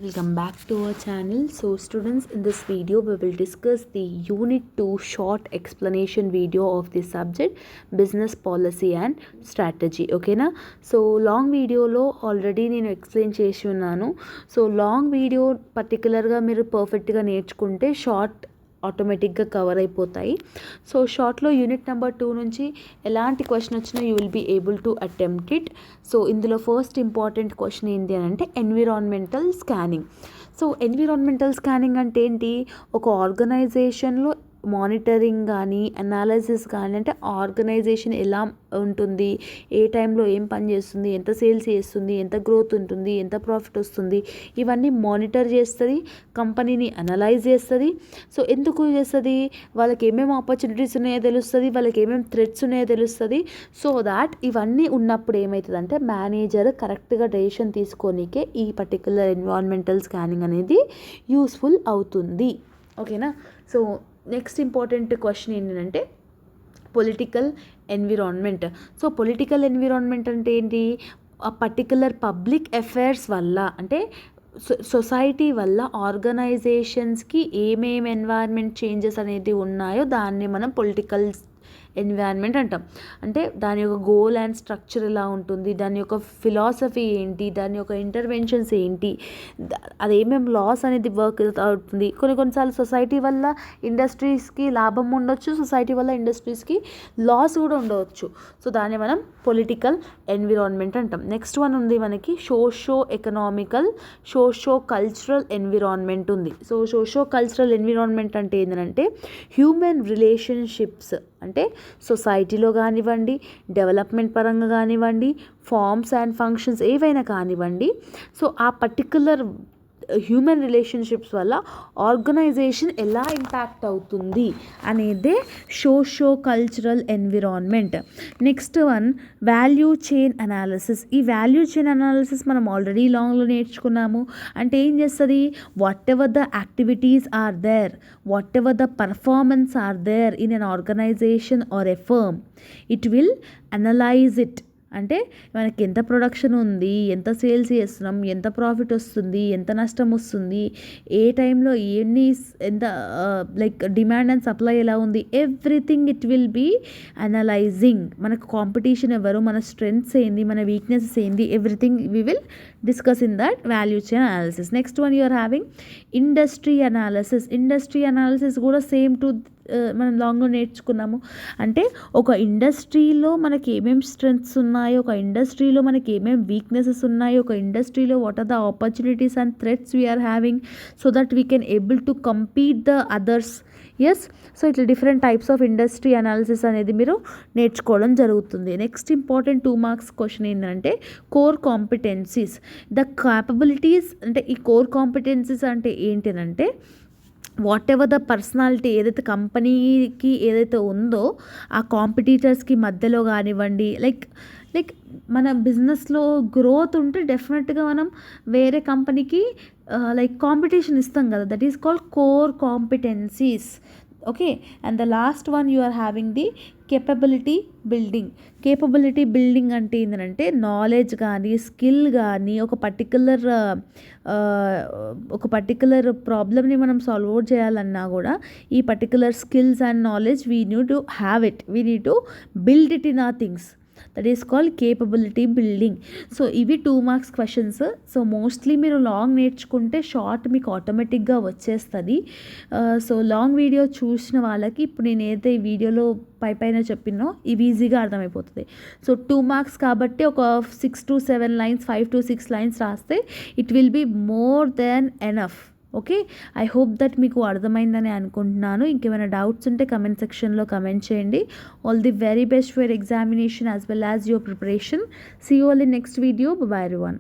Welcome back to our channel. So students, in this video we will discuss the unit 2 short explanation video of the subject business policy and strategy. Okay na? So long video lo already నేను explain చేసి ఉన్నాను. So long video పర్టికులర్గా మీరు పర్ఫెక్ట్గా నేర్చుకుంటే short ఆటోమేటిక్గా cover అయిపోతాయి. So షార్ట్లో యూనిట్ నెంబర్ 2 నుంచి ఎలాంటి క్వశ్చన్ వచ్చినా you will be able to attempt it. So ఇందులో ఫస్ట్ ఇంపార్టెంట్ క్వశ్చన్ ఏంటి అని అంటే environmental scanning. So environmental scanning అంటే ఏంటి? ఒక ఆర్గనైజేషన్లో మానిటరింగ్ కానీ అనాలిసిస్ కానీ, అంటే ఆర్గనైజేషన్ ఎలా ఉంటుంది, ఏ టైంలో ఏం పని చేస్తుంది, ఎంత సేల్స్ చేస్తుంది, ఎంత గ్రోత్ ఉంటుంది, ఎంత ప్రాఫిట్ వస్తుంది, ఇవన్నీ మానిటర్ చేస్తుంది, కంపెనీని అనలైజ్ చేస్తుంది. సో ఎందుకు చేస్తుంది? వాళ్ళకి ఏమేమి ఆపర్చునిటీస్ ఉన్నాయో తెలుస్తుంది, వాళ్ళకి ఏమేమి థ్రెట్స్ ఉన్నాయో తెలుస్తుంది. సో దాట్ ఇవన్నీ ఉన్నప్పుడు ఏమవుతుందంటే మేనేజర్ కరెక్ట్గా డెసిషన్ తీసుకోనికే ఈ పర్టికులర్ ఎన్విరాన్మెంటల్ స్కానింగ్ అనేది యూస్ఫుల్ అవుతుంది. ఓకేనా? సో నెక్స్ట్ ఇంపార్టెంట్ క్వశ్చన్ ఏంటంటే political environment. So political environment అంటే ఏంటి? ఆ పర్టికులర్ పబ్లిక్ అఫైర్స్ వల్ల, అంటే సొసైటీ వల్ల ఆర్గనైజేషన్స్కి ఏమేమి ఎన్వైర్న్మెంట్ చేంజెస్ అనేది ఉన్నాయో దాన్ని మనం పొలిటికల్ ఎన్విరాన్మెంట్ అంటాం. అంటే దాని యొక్క గోల్ అండ్ స్ట్రక్చర్ ఎలా ఉంటుంది, దాని యొక్క ఫిలాసఫీ ఏంటి, దాని యొక్క ఇంటర్వెన్షన్స్ ఏంటి, అది ఏమేమి లాస్ అనేది వర్క్ అవుతుంది. కొన్నిసార్లు సొసైటీ వల్ల ఇండస్ట్రీస్కి లాభం ఉండొచ్చు, సొసైటీ వల్ల ఇండస్ట్రీస్కి లాస్ కూడా ఉండవచ్చు. సో దాన్ని మనం పొలిటికల్ ఎన్విరాన్మెంట్ అంటాం. నెక్స్ట్ వన్ ఉంది మనకి సోషో కల్చరల్ ఎన్విరాన్మెంట్ ఉంది. సో సోషో కల్చరల్ ఎన్విరాన్మెంట్ అంటే ఏంటంటే హ్యూమన్ రిలేషన్షిప్స్, అంటే సొసైటీలో కానివ్వండి, డెవలప్మెంట్ పరంగా కానివ్వండి, ఫార్మ్స్ అండ్ ఫంక్షన్స్ ఏవైనా కానివ్వండి. సో ఆ పర్టికులర్ హ్యూమన్ రిలేషన్షిప్స్ వల్ల ఆర్గనైజేషన్ ఎలా ఇంపాక్ట్ అవుతుంది అనేదే socio cultural environment. Next one value chain analysis. ఈ వాల్యూ చైన్ అనాలిసిస్ మనం ఆల్రెడీ లాంగ్లో నేర్చుకున్నాము. అంటే ఏం చేస్తుంది? Whatever the activities are there, whatever the performance are there in an organization or a firm, it will analyze it. అంటే మనకి ఎంత ప్రొడక్షన్ ఉంది, ఎంత సేల్స్ చేస్తున్నాం, ఎంత ప్రాఫిట్ వస్తుంది, ఎంత నష్టం వస్తుంది, ఏ టైంలో ఎంత లైక్ డిమాండ్ అండ్ సప్లై ఎలా ఉంది, everything it will be analyzing. మనకు కాంపిటీషన్ ఎవరు, మన స్ట్రెంగ్త్స్ ఏంది, మన వీక్నెసెస్ ఏంది, everything we will discuss in that value chain analysis. Next one you are having industry analysis. Industry analysis కూడా సేమ్ టు మనం లాంగ్లో నేర్చుకున్నాము. అంటే ఒక ఇండస్ట్రీలో మనకి ఏమేమి స్ట్రెంగ్త్స్ ఉన్నాయో, ఒక ఇండస్ట్రీలో మనకి ఏమేమి వీక్నెసెస్ ఉన్నాయో, ఒక ఇండస్ట్రీలో what are the opportunities and threats we are having so that we can able to compete the others. Yes, so ఇట్లా different types of industry analysis అనేది మీరు నేర్చుకోవడం జరుగుతుంది. నెక్స్ట్ ఇంపార్టెంట్ 2 మార్క్స్ క్వశ్చన్ ఏంటంటే కోర్ కాంపిటెన్సీస్. ద క్యాపబిలిటీస్, అంటే ఈ core competencies అంటే ఏంటంటే వాట్ ఎవర్ ద పర్సనాలిటీ ఏదైతే కంపెనీకి ఏదైతే ఉందో ఆ కాంపిటీటర్స్కి మధ్యలో కానివ్వండి, లైక్ మన బిజినెస్లో గ్రోత్ ఉంటే డెఫినెట్గా మనం వేరే కంపెనీకి లైక్ కాంపిటీషన్ ఇస్తాం కదా, that is called core competencies. Okay, and the last one you are having the capability building. Capability building అంటే ఏంటంటే నాలెడ్జ్ కానీ స్కిల్ కానీ ఒక పర్టికులర్ ప్రాబ్లమ్ని మనం సాల్వ్ అవుట్ చేయాలన్నా కూడా ఈ particular skills and knowledge we need to have it, we need to build it in our things. That is called capability building. So ఇవి 2 మార్క్స్ క్వశ్చన్స్. సో మోస్ట్లీ మీరు long నేర్చుకుంటే short మీకు ఆటోమేటిక్గా వచ్చేస్తుంది. So long video చూసిన వాళ్ళకి ఇప్పుడు నేను ఏదైతే ఈ వీడియోలో పైన చెప్పినో ఇవి ఈజీగా అర్థమైపోతుంది. సో 2 మార్క్స్ కాబట్టి ఒక 6 to 7 lines, 5 to 6 lines రాస్తే it will be more than enough. Okay, I hope that మీకు అర్థమైందని అనుకుంటున్నాను. ఇంకేమైనా డౌట్స్ ఉంటే కమెంట్ సెక్షన్లో కమెంట్ చేయండి. All the very best for examination as well as your preparation. See you all in next video. Bye everyone.